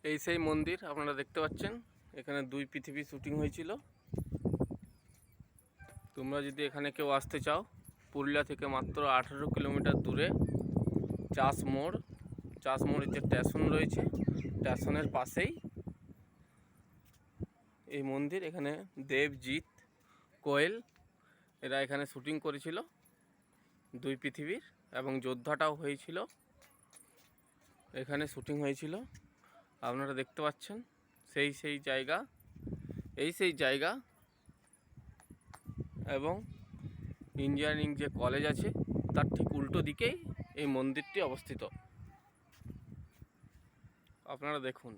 এই সেই মন্দির আপনারা দেখতে পাচ্ছেন। এখানে দুই পৃথিবী শুটিং হয়েছিল। তোমরা যদি এখানে কেউ আসতে চাও, পুরুলিয়া থেকে মাত্র 18 কিলোমিটার দূরে চাষমোড় যে স্টেশন রয়েছে, স্টেশনের পাশেই এই মন্দির। এখানে দেবজিৎ কোয়েল এরা এখানে শুটিং করেছিল দুই পৃথিবীর, এবং যোদ্ধাটাও হয়েছিল এখানে শুটিং হয়েছিল। আপনারা দেখতে পাচ্ছেন সেই জায়গা, সেই জায়গা। এবং ইঞ্জিনিয়ারিং যে কলেজ আছে তার ঠিক উল্টো দিকেই এই মন্দিরটি অবস্থিত। আপনারা দেখুন।